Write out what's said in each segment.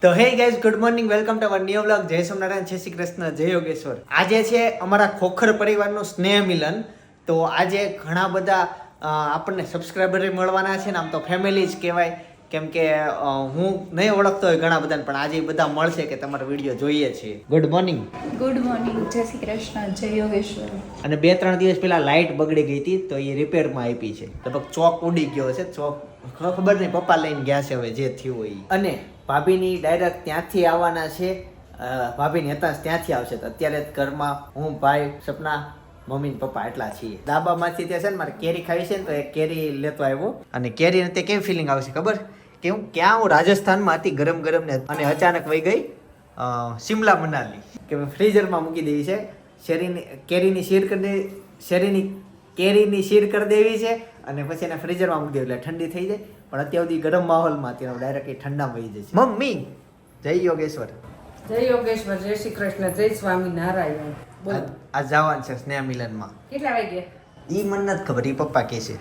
તો hey guys, good morning, welcome to our new vlog. જય સોમનારાયણ, જય શ્રી કૃષ્ણ, જય યોગેશ્વર. આજે છે અમારા ખોખર પરિવારનું સ્નેહ મિલન. તો આજે ઘણા બધા આપણને સબસ્ક્રાઈબર મળવાના છે ને, આમ તો ફેમિલી જ કહેવાય, કેમ કે હું નહીં ઓળખતો હોય ઘણા બધાને, પણ આજે બધા મળશે કે તમારો વિડીયો જોઈએ છીએ. Good morning. ગુડ મોર્નિંગ, જય શ્રી કૃષ્ણ, જય યોગેશ્વર. અને 2-3 દિવસ પહેલા લાઇટ બગડી ગઈ હતી, તો એ રિપેરમાં આપી છે. તો ચોક ઉડી ગયો છે, ચોક ખબર નહીં, પપ્પા લઈને ગયા છે હવે જે થયું હોય. અને ભાભીની ડાયરેક્ટ ત્યાંથી આવવાના છે, ભાભીની હતા ત્યાંથી આવશે. તો અત્યારે ઘરમાં હું, ભાઈ, સપના, મમ્મી ને પપ્પા એટલા છીએ. ડાબામાંથી ત્યાં છે ને મારે કેરી ખાવી છે ને, તો એક કેરી લેતો આવ્યો. અને કેરી તે કેવી ફિલિંગ આવશે ખબર કે હું ક્યાં, હું રાજસ્થાનમાં હતી ગરમ ગરમ ને, અને અચાનક વહી ગઈ શિમલા મનાલી, કે ફ્રીઝરમાં મૂકી દેવી છે. કેરીની શીર કરી દેવી, કેરીની શીર કરી દેવી છે, અને પછી એને ફ્રીઝરમાં મૂકી દેવી એટલે ઠંડી થઈ જાય. પણ અત્યાર સુધી ગરમ માહોલમાં હતી, ડાયરેક્ટ એ ઠંડામાં વહી જાય છે. મમ્મી, જય યોગેશ્વર. જય યોગેશ્વર, જય શ્રી કૃષ્ણ, જય સ્વામી નારાયણ. આ જવાનું છે સ્નેહ મિલનમાં. કેટલા વાગ્યા? ઈ મને નથી ખબર, ઈ પપ્પા કહે છે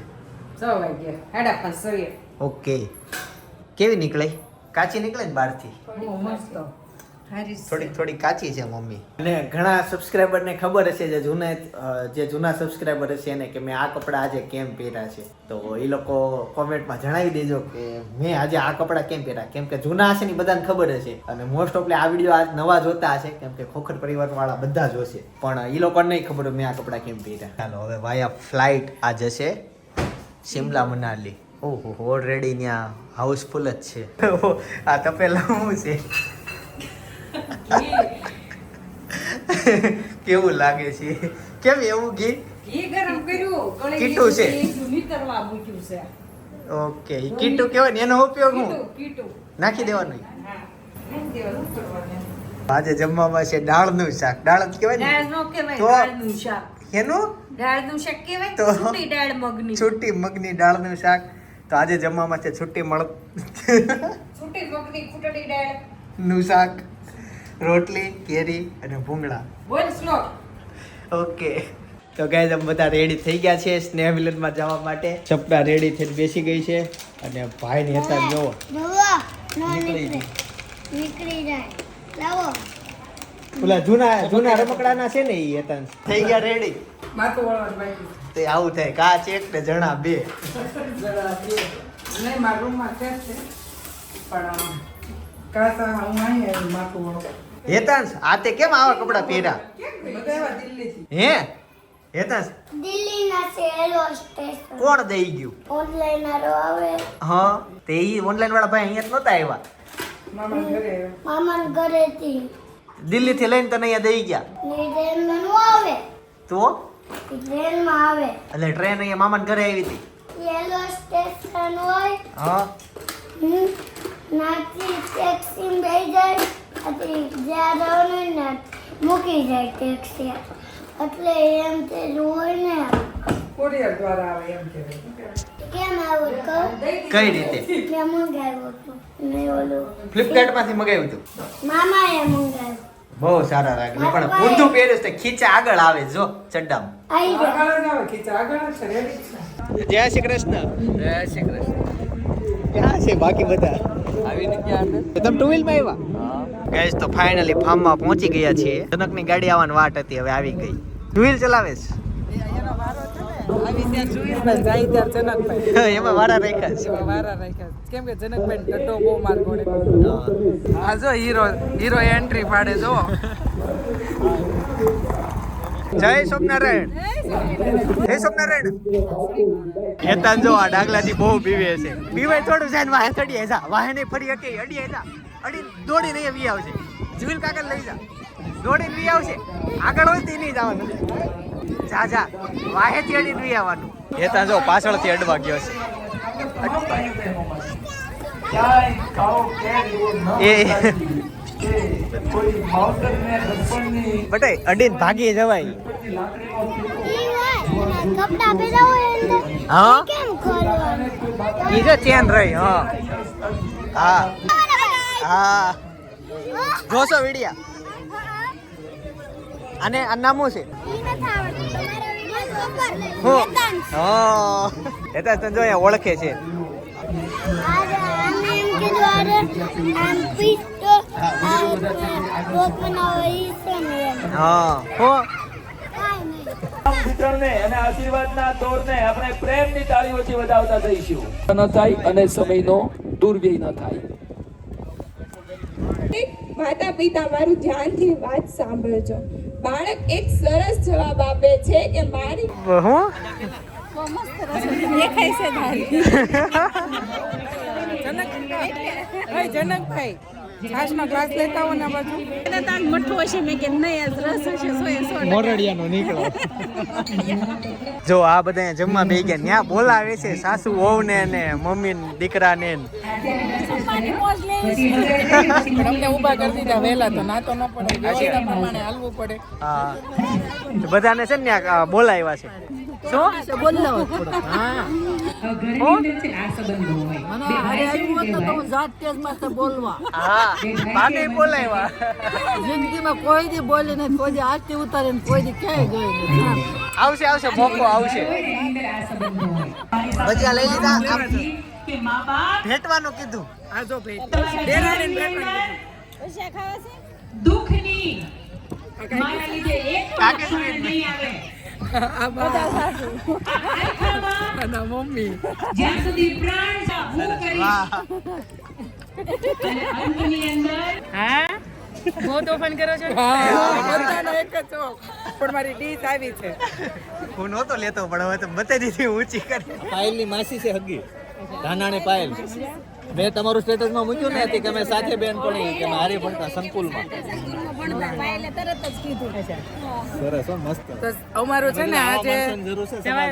6 વાગ્યા, 5:30. ઓકે. કેવી નીકળે? કાચી નીકળે ને બહારથી? બહુ મસ્ત. થોડી કાચી છે મમ્મી. અને ઘણા સબસ્ક્રાઈબરને ખબર હશે, જે જૂના સબસ્ક્રાઈબર હશે એને, કે મેં આ કપડાં આજે કેમ પહેર્યા છે. તો એ લોકો કોમેન્ટમાં જણાવી દેજો કે મેં આજે આ કપડાં કેમ પહેર્યા. કેમ કે જૂના હશે ને બધાને ખબર હશે, અને મોસ્ટ ઓફલી આ વિડીયો આજ નવા જોતા હશે, કેમ કે ખોખર પરિવારવાળા બધા જોશે, પણ એ લોકોને નહીં ખબર મેં આ કપડાં કેમ પહેર્યા. ચાલો હવે વાયા ફ્લાઇટ આ જશે શિમલા મનાલી. ઓહો, ઓલરેડી ત્યાં હાઉસફુલ જ છે. આ તપેલા શું છે? કેવું લાગે છે? કેમ એવું ઘી ગરમ કર્યું, કીટું છે. નીતરવા મૂક્યું છે. ઓકે, કીટું કહેવાય ને, એનો ઉપયોગ હું કીટું નાખી દેવાનું. હા, નાખી દેવાનું, કરવાનું. આજે જમવામાં છે દાળનું શાક. દાળ જ કહેવાય ને? દાળ નો કહેવાય, તો દાળનું શાક. એનું દાળનું શાક કહેવાય, તો છૂટી દાળ મગની. છૂટી મગની દાળનું શાક. તો આજે જમવામાં છે છૂટી છૂટી મગની ફૂટડી દાળ. નું શાક, રોટલી, કેરી અને ભૂંગળા. બોલ શ્લોક. ઓકે, તો ગાઈઝ અમે બધા રેડી થઈ ગયા છે સ્નેહ મિલનમાં જવા માટે. સપના રેડી થઈને બેસી ગઈ છે, અને ભાઈની હતા જોવો નીકળી ગઈ. નીકળી જાય. લાવો. ઓલા જૂના રમકડાના છે ને, એ હતા થઈ ગયા રેડી. માથું વળવાનું બાકી. તે આવું થાય, કાચ એક ને જણા બે. જરા બે. નહીં, મારા રૂમમાં છે જ છે. પણ કાતા હું અહીં માથું વળો. હેતાંશ, આ તે કેમ આવા કપડા પહેર્યા? બધા એવા દિલ્હીથી. હે હેતાંશ, દિલ્હીના સેલો સ્ટેશન કોણ દઈ ગયું? ઓનલાઈન આરો આવે. હા, તે ઈ ઓનલાઈન વાળા ભાઈ અહીંયા નહોતા આવ્યા, મામા ઘરે આવ્યા. મામાના ઘરેથી દિલ્હીથી લઈને તને અહીંયા દઈ ગયા. ને ટ્રેનમાં નો આવે. તો ટ્રેનમાં આવે. એટલે ટ્રેન અહીંયા મામાના ઘરે આવી હતી. યેલો સ્ટેશન હોય. હા, નાથી ટેક્સી બેસી જાય. પછી જ્યાં જવાનું ને મૂકી જાય ટેક્સી. એટલે એમ તે હોય ને. કોરિયર દ્વારા આવે એમ કહેવાય. કેમ આવું કહું? કઈ રીતે? મેં મંગાવ્યું હતું. ને ઓલું ફ્લિપકાર્ટ માંથી મગાવ્યું હતું. મામાએ મંગાવ્યું. બહુ સારા લાગે, પણ ઊંધું પહેર્યું છે, ખીચા આગળ આવે જો ચડ્ડામાં. આવી જાય. આગળ જ આવે, ખીચા આગળ જ છે, રેડી જ છે. જય શ્રી કૃષ્ણ. જય શ્રી કૃષ્ણ. ક્યાં છે બાકી બધા? આવીને ક્યાં તો તમે ટુ વ્હીલમાં આવ્યા? ગાઈસ, તો ફાઇનલી ફાર્મમાં પહોંચી ગયા છીએ. જનકની ગાડી આવવાની વાટ હતી, હવે આવી ગઈ. ટુ વ્હીલ ચલાવે છે? આવી ત્યાં સુઈલભાઈ જાય ત્યાં જનકભાઈ એમાં વારા રાખ્યા છે. વારા રાખ્યા કેમ કે જનકભાઈ ડટ્ટો બહુ માર ગોળે. આ જો હીરો એન્ટ્રી પાડે જો. જય સોમનારાયણ. જય સોમનારાયણ. હેતાન જો આ ડાગલાથી બહુ બીવે છે. બીવાય થોડું છે ને, વાહે ચડીએ જા, વાહે નહીં ફરી હકે, અડીએ જા, અડી દોડીને અહીંયા વી આવશે. જુલ કાકા લઈ જા, દોડીને વી આવશે. આગળ હોય તે નહીં જવાનું. જા વાહેથી અડીને વી આવવાનું. હેતાન જો પાછળથી અડવા ગયો છે. બટે અડીને ભાગી જવાય. કપડા પહેરા હોય અંદર. હા, કેમ ખોલવાનું? ઈ જો ચેન રહી. હા જોશો વિડિયા. આને આ નામ શું છે? ઈ નથી આવડતું. તમારો વિડિયો ઉપર હું હા હેતાન તને જો અહીંયા ઓળખે છે. આજે આને એમ કીધું, અરે આમ પિસ્તોલ બ્લોગ બનાવો ઈ છે ને એમ. હા હો કાંઈ નહીં. મિત્રને અને આશીર્વાદના તોરને આપણે પ્રેમની તાળીઓથી વધાવતા જઈશું ન થાય અને સમયનો દુર્વ્યય ન થાય. માતા પિતા મારું ધ્યાનથી વાત સાંભળજો. બાળક એક સરસ જવાબ આપે છે કે મારી હું દેખાય છે તારી જનકભાઈ છાશનો ગ્લાસ લેતા હો ને આ બાજુ એને તાન મઠ્ઠું હશે મેં કે નહીં આજ રસ હશે 100 મોરડિયાનો નીકળો. જો આ બધા જમવા બેસી ગયા ત્યાં બોલાવે છે સાસુ વહુને ને મમ્મી ને દીકરાને ને. અમને ઊભા કરી દીધા વહેલા તો ના તો ન પડે વ્યવસ્થા પ્રમાણે હાલવું પડે. હા તો બધાને છે ને ત્યાં બોલાવ્યા છે. શું હા હા ભાભી બોલાવ્યા. જિંદગીમાં કોઈ દી બોલી નહીં, કોઈ દી આરતી ઉતારી ને કોઈ દી ક્યાંય ગઈ નહીં. આવશે આવશે મોકો આવશે. ભજીયા લઈ લીધા આમ ભેટવાનું કીધું. આ જો ભાઈ દેરાણીને બેઠાણી દુઃખની મારા લીધે એક પણ ક્ષણ નહીં આવે. આ બધા અને મમ્મી જ્યાં સુધી પ્રાણ છે હું કરીશ. વાહ અને અંતની અંદર બહુ તોફાન કરો છો બધાનો એક જ શોખ. પણ મારી ડીશ આવી છે. હું નહોતો લેતો પણ હવે તો બતાવી દીધી ઊંચી કરી. પાયલની માસી છે હગી ધાનાણી પાયલ. મેં તમારું સ્ટેટસમાં મૂક્યું ને હતી કે અમે સાથે બેન પણ કે અમે હારી ભણતા સંકુલમાં. સરસ હો મસ્ત. તો અમારું છે ને આજે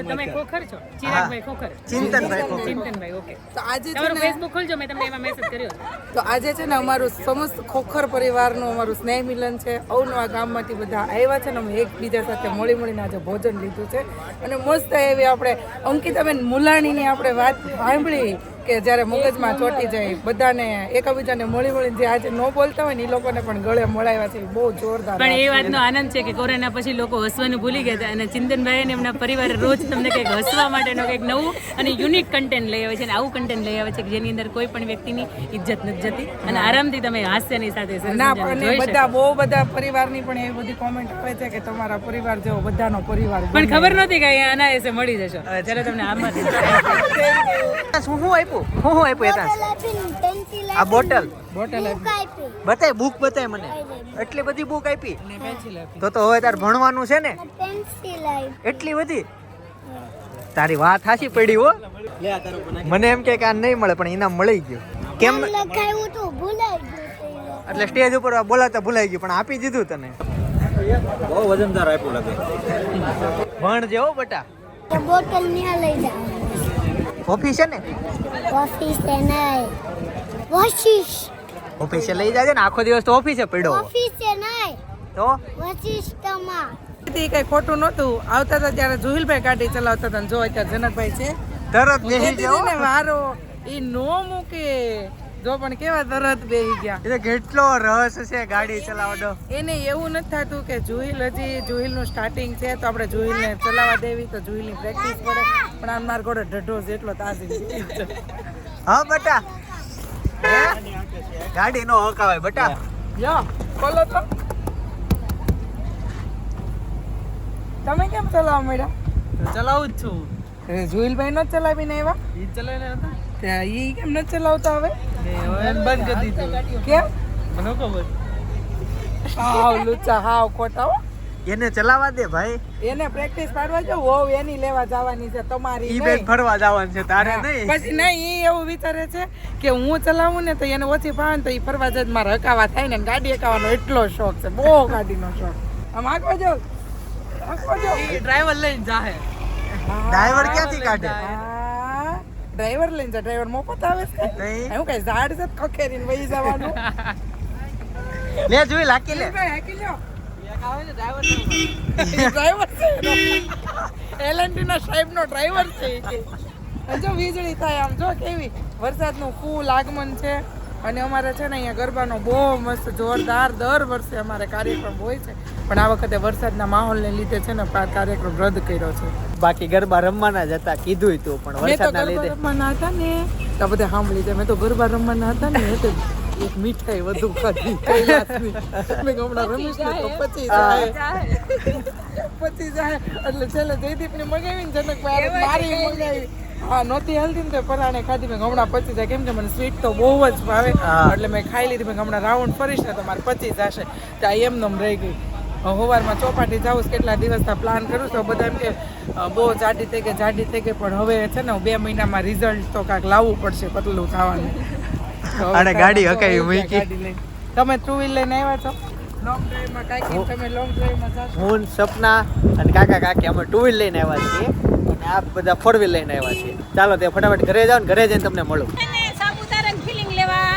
તમે ખોખર છો ચિરાગભાઈ ખોખર ચિંતનભાઈ ખોખર. ચિંતનભાઈ ઓકે તો આજે છે તમારું ને ફેસબુક ખોલજો મેં તમને એમાં મેસેજ કર્યો તો આજે છે ને અમારું સમસ્ત ખોખર પરિવારનું અમારું સ્નેહ મિલન છે. અવનવા ગામમાંથી બધા આવ્યા છે ને અમે એકબીજા સાથે મળી મળીને આજે ભોજન લીધું છે. અને મસ્ત એવી આપણે અંકિતાબેન મુલાણીની આપણે વાત સાંભળી કે જ્યારે મગજમાં ચોંટી જાય બધાને એકબીજાને મળી મળીને જે આજે ન બોલતા હોય ને એ લોકોને પણ ગળે મળાવ્યા છે. એ બહુ જોરદાર પણ એ વાતનો આનંદ છે કે કોરોના પછી લોકો હસવાનું ભૂલી ગયા હતા અને ચિંતનભાઈ અને એમના પરિવારે રોજ તમને કંઈક હસવા માટેનો કંઈક નવું અને યુનિક કન્ટેન્ટ લઈ આવે છે અને આવું કન્ટેન્ટ લઈ આવે છે કે જેની અંદર કોઈ પણ વ્યક્તિની ઇજ્જત નથી જતી અને આરામથી તમે હાસ્યની સાથે સરસ ના મજાનું પણ જોઈ શકો. બધા બહુ બધા પરિવારની પણ એવી બધી કોમેન્ટ આવે છે કે તમારા પરિવાર જેવો બધાનો પરિવાર પણ ખબર નહોતી કે અહીંયા અનાયાસે મળી જશો ચલો તમને આમાં શું આપ્યું એતા બોટલ આપીને પેન્સિલ આ બોટલ બોટલ બુક આપી. બતાય બુક બતાય મને. એટલી બધી બુક આપી તો હવે તાર ભણવાનું છે ને પેન્સિલ આપી. એટલી બધી. તારી વાત હાચી પડી હો. મને એમ કે આ નહીં મળે પણ ઇનામ મળી ગયું. કેમ નામ લખાયું તું ભૂલાઈ ગયું તે. એટલે સ્ટેજ ઉપર બોલાતા ભૂલાઈ ગયું પણ આપી દીધું તને. બહુ વજનદાર આપ્યું લાગે. ભણ જેવો બટા. તો બોટલ ન્યા લઈ જાઓ. ઓફિસ છે ને ઓફિસે નહીં. વશિષ્ઠ. ઓફિસે લઈ જાજે ને આખો દિવસ તો ઓફિસે પડ્યો ઓફિસે નહીં. તો વશિષ્ઠમાં. કઈ ખોટું નહોતું. આવતા હતા ત્યારે જુહિલભાઈ ગાડી ચલાવતા હતા ને જો અત્યારે જનકભાઈ છે તરત બેસી કહેતી જાઓ. હતી ને વારો ઈ નો મૂકે જો પણ કેવા તરત બેહી ગયા. એટલે કેટલો રસ છે ગાડી ચલાવવાનો. એને એવું નથી થતું કે જુહિલનું સ્ટાર્ટિંગ છે તો આપણે જુહિલને ચલાવવા દેવી તો જુહિલની પ્રેક્ટિસ પડે પણ આ માર ઘોડે ઢઢો જેટલો તાજી હા બટા હે? ગાડી નો હકાવાય બટા. યો બોલો તો તમે કેમ ચલાવવા મળ્યા? ચલાવું જ છું. જુહિલભાઈ નો ચલાવીને આવ્યા ઈ ચલાવીને હતા ત્યાં ઈ કેમ ન ચલાવતા હવે બંધ કરી દીધું. કેમ મને ખબર. હાવ લુચ્ચા હાવ ખોટા હો. એને ચલાવવા દે ભાઈ. એને પ્રેક્ટિસ પાડવા જો હોવ એની લેવા જવાની છે તમારી ઈ નહીં. બેન ફરવા જવાનું છે તારે નહીં. પછી નહીં ઈ એવું વિચારે છે કે હું ચલાવું ને તો એને ઓછી ફાવે ને તો ઈ ફરવા જાય મારે હકાવા થાય ને ગાડી હકાવાનો એટલો શોખ છે બહુ ગાડીનો શોખ. આમ આગો જો ડ્રાઈવર લઈને જાહે. ડ્રાઈવર ક્યાંથી કાઢે? ડ્રાઈવર લઈને જા ડ્રાઈવર મોફત આવે છે નહીં. હું કઈ ઝાડ છે ખખેરીને વહી જવાનું લે જોઈ લાકી લે. હાકી લ્યો ડ્રાઈવર છે એલએનટી ના સાહેબ નો ડ્રાઈવર છે ઈ કે. અને જો વીજળી થાય આમ જો કેવી વરસાદનું ફૂલ આગમન છે અને અમારે છે ને અહીંયા ગરબાનો બહુ મસ્ત જોરદાર દર વર્ષે અમારે કાર્યક્રમ હોય છે પણ આ વખતે વરસાદના માહોલને લીધે છે ને કાર્યક્રમ રદ કર્યો છે. બાકી ગરબા રમવાના જ હતા કીધું તું પણ મેં તો વરસાદના ગરબા લીધે રમવાના હતા ને તો બધા સાંભળી જાય મેં તો ગરબા રમવાના હતા ને તો એક મીઠાઈ વધુ ખાધી કૈલાસની. મેં કીધું હમણાં રમેશને તો પચી જાય એટલે છેલ્લે જયદીપને મગાવીને જનકભાઈ મારી મંગાવી. હા નહોતી હલતી ને તો પરાણે ખાધી. મેં હમણાં પચી જાય કેમ કે મને સ્વીટ તો બહુ જ ભાવે એટલે મેં ખાઈ લીધી. મેં હમણાં રાઉન્ડ ફરીશ ને તો મારે પચી જશે ત્યાં એમનેમ રહી ગઈ. સવારમાં ચોપાટી જાઉં કેટલા દિવસના પ્લાન કરું છું બધા એમ કે બહુ જાડી થઈ ગઈ પણ હવે છે ને 2 મહિનામાં રિઝલ્ટ તો કાંઈક લાવવું પડશે પતલું થવાનું. અને ગાડી હકાવી મૂકી. તમે ટુ વ્હીલ લઈને આવ્યા છો લોંગ ડ્રાઈવમાં કાંઈક તમે લોંગ ડ્રાઈવમાં જાશો હું સપના અને કાકા કાકી અમે 2 વ્હીલ લઈને આવ્યા છીએ અને આ બધા 4 વ્હીલ લઈને આવ્યા છીએ. ચાલો તે ફટાફટ ઘરે જાઓ ને ઘરે જઈને તમને મળું. સાપુતારાની ફિલિંગ લેવા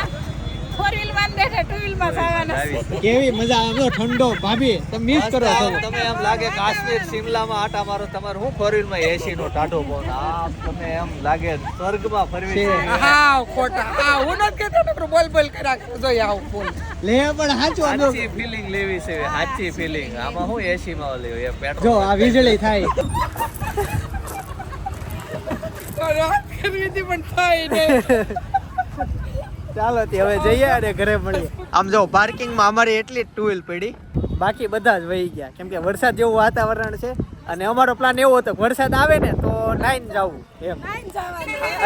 4 વ્હીલમાં બેઠા 2 વ્હીલમાં જવાના કેવી મજા આવે ઠંડો ભાભી તમે મિસ કરો છો. તમે એમ લાગે કાશ્મીર શિમલામાં આટા મારો તમારે હું 4 વ્હીલમાં એસી નો ટાઢો પવન આ તમે એમ લાગે સ્વર્ગમાં ફરવી છે. હા ખોટા હા હું નથી કહેતો ને બોલ કર્યા જોઈએ આવું બોલ લે પણ સાચું સાચી ફિલિંગ લેવી છે સાચી ફિલિંગ આમાં હું એસી માં લેવું એ પેટ્રોલ જો આ વીજળી થાય. વાત કરવી હતી પણ થાય નહીં. ચાલો તે હવે જઈએ અને ઘરે મળીએ. આમ જો પાર્કિંગમાં અમારી એટલી 2 વ્હીલ પડી બાકી બધા જ વહી ગયા કેમ કે વરસાદ જેવું વાતાવરણ છે અને અમારો પ્લાન એવો હતો કે વરસાદ આવે ને તો નાઈને જવું એમ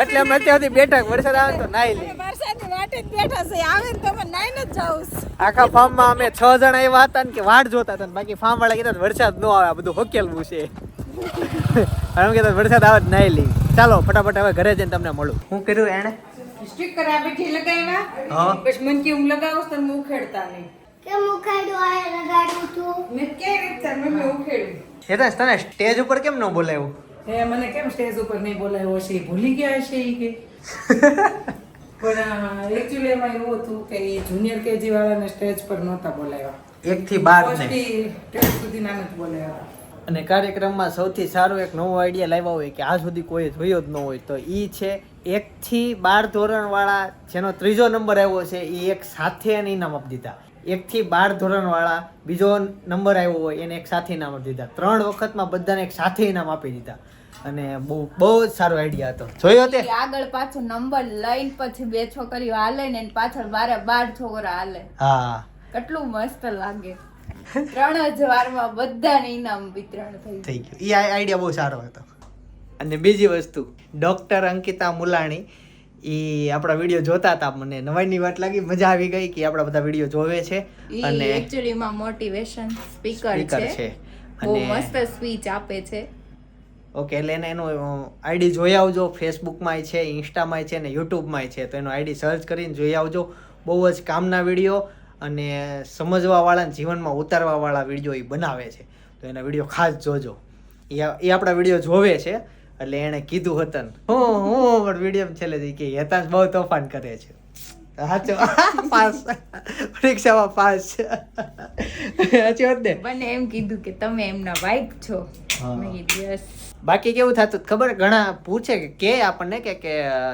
એટલે અમે અત્યારથી બેઠા વરસાદ આવે ને તો નાઈ લઈએ. આખા ફાર્મમાં અમે 6 જણા એવા હતા ને કે વાટ જોતા હતા બાકી ફાર્મ વાળા કહેતા વરસાદ ન આવે આ બધું હોકેલવું છે. અમે કહેતા વરસાદ આવે જ નાઈ લઈએ. ચાલો ફટાફટ હવે ઘરે જઈને તમને મળું. શું કર્યું એણે સ્ટીકર આ બેઠી લગાવ્યા પછી મન કે હું લગાવું તો હું ઉખેડતા નહીં કેમ ઉખાડું આ લગાડું તું મેં કેવી રીતે મમ્મી ઉખેડ્યું. હેતાંશ તને સ્ટેજ ઉપર કેમ ન બોલાવ્યું? એ મને કેમ સ્ટેજ ઉપર નહીં બોલાવ્યો હશે ભૂલી ગયા હશે એ કે પણ એકચ્યુઅલી એમાં એવું હતું કે એ જુનિયર કેજી વાળાને સ્ટેજ પર નહોતા બોલાવ્યા 1 થી 12 ને ટેસ્ટ સુધી ના નથી બોલાવ્યા. અને કાર્યક્રમમાં સૌથી સારો એક નવો આઈડિયા લાવ્યા હોય કે આજ સુધી કોઈ જોયો જ ન હોય તો ઈ છે 1 થી 12 ધોરણ વાળા જેનો 3જો નંબર આવ્યો છે એ એક સાથે એને ઇનામ આપી દીધા. 1 થી 12 ધોરણ વાળા બીજો નંબર આવ્યો હોય એને એક સાથે ઇનામ આપી દીધા. 3 વખતમાં બધાને એક સાથે ઇનામ આપી દીધા અને બહુ જ સારો આઈડિયા હતો. જોયો તે આગળ પાછળ નંબર લઈને પછી 2 છોકરીઓ હાલે ને પાછળ 12 છોકરા હાલે. હા કેટલું મસ્ત લાગે. 3 જ વારમાં બધાને ઇનામ વિતરણ થઈ ગયું. એ આઈડિયા બહુ સારો હતો. અને બીજી વસ્તુ ડોક્ટર અંકિતા મુલાણી એ આપણા વિડીયો જોતા હતા. મને નવાઈની વાત લાગી મજા આવી ગઈ કે આપણા બધા વિડીયો જોવે છે અને એક્ચ્યુઅલી માં મોટિવેશન સ્પીકર છે બહુ મસ્ત સ્પીચ આપે છે. ઓકે એટલે એને એનું આઈડી જોઈ આવજો. ફેસબુકમાં છે, ઇન્સ્ટામાં છે ને યુટ્યુબમાં છે તો એનો આઈડી સર્ચ કરીને જોઈ આવજો. બહુ જ કામના વિડીયો અને સમજવાવાળા જીવનમાં ઉતારવાવાળા વિડીયો એ બનાવે છે તો એના વિડીયો ખાસ જોજો. એ આપણા વિડીયો જોવે છે એટલે એણે કીધું હતું હું વિડીયો છેલ્લે કે હેતાંશ બહુ તોફાન કરે છે. સાચો પાસ પરીક્ષામાં પાસ સાચી વાત ને. મને એમ કીધું કે તમે એમના વાઇફ છો. મેં કીધું યસ. બાકી કેવું થતું ખબર ઘણા પૂછે કે આપણને કે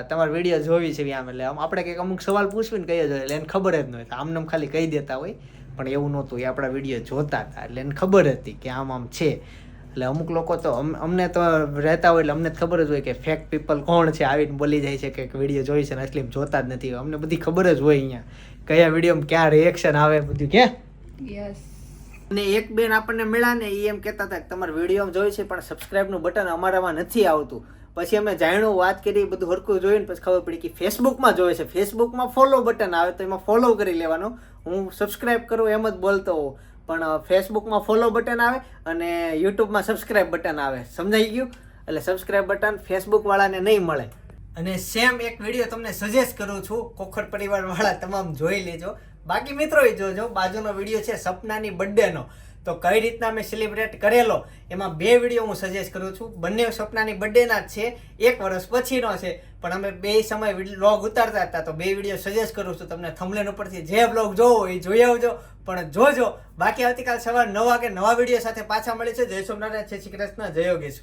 તમારો વિડીયો જોવી છે આમ એટલે આપણે કંઈક અમુક સવાલ પૂછવીને કહીએ જોઈએ એટલે એને ખબર જ ન હોય આમને ખાલી કહી દેતા હોય પણ એવું નહોતું. એ આપણા વિડીયો જોતા હતા એટલે એને ખબર હતી કે આમ છે. એટલે અમુક લોકો તો અમને તો રહેતા હોય એટલે અમને ખબર જ હોય કે ફેક પીપલ કોણ છે આવીને બોલી જાય છે કે વિડીયો જોઈ છે ને અસલી જોતા જ નથી. અમને બધી ખબર જ હોય અહીંયા કયા વિડીયોમાં ક્યાં રિએક્શન આવે બધું કે યસ. અને એક બેન આપણને મળ્યા ને એ એમ કહેતા હતા કે તમારા વિડીયો જોઈ છે પણ સબસ્ક્રાઇબનું બટન અમારામાં નથી આવતું. પછી અમે જાણ્યું વાત કરી બધું હરખું જોઈને પછી ખબર પડી કે ફેસબુકમાં જોઈએ છે. ફેસબુકમાં ફોલો બટન આવે તો એમાં ફોલો કરી લેવાનું. હું સબસ્ક્રાઇબ કરું એમ જ બોલતો હોઉં પણ ફેસબુકમાં ફોલો બટન આવે અને યુટ્યુબમાં સબસ્ક્રાઇબ બટન આવે. સમજાઈ ગયું? એટલે સબસ્ક્રાઇબ બટન ફેસબુકવાળાને નહીં મળે. અને સેમ એક વિડીયો તમને સજેસ્ટ કરું છું કોખર પરિવારવાળા તમામ જોઈ લેજો. બાકી મિત્રો એ જોજો બાજુનો વિડીયો છે સપનાની બર્થડેનો તો કઈ રીતના અમે સેલિબ્રેટ કરેલો એમાં 2 વિડીયો હું સજેસ્ટ કરું છું. બંને સપનાની બર્થડેના જ છે 1 વર્ષ પછીનો છે પણ અમે 2 સમય વ્લોગ ઉતારતા હતા તો 2 વિડીયો સજેસ્ટ કરું છું. તમને થંબનેલ ઉપરથી જે વ્લોગ જોવો એ જોઈ આવજો પણ જોજો. બાકી આવતીકાલ સવારે 9 વાગે નવા વિડીયો સાથે પાછા મળે છે. જય સોમનાથ, જય શ્રી કૃષ્ણ, જય યોગેશ્વર.